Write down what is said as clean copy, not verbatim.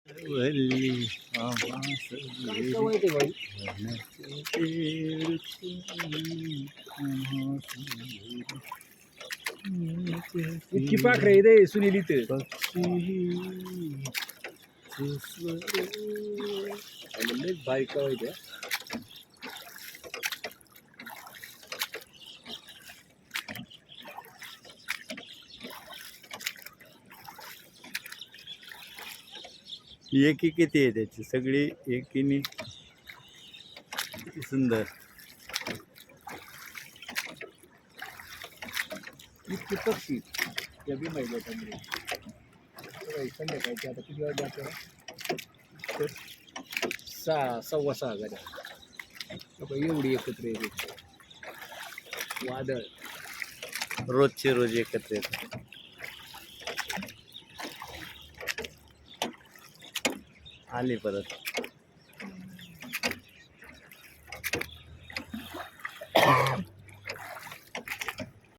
वल्ली इतकी पाखरं आहे रे सुनील इथं. बारीक कवायच्या एकी किती आहे त्याची सगळी एकीने किती सुंदर. इतकी पक्षी त्या बी महिला संध्याकाळची आता किती वेळ जातो तर 6:15 गाड्या एवढी एकत्र येते. वादळ रोजचे रोज एकत्र येतात. आली परत.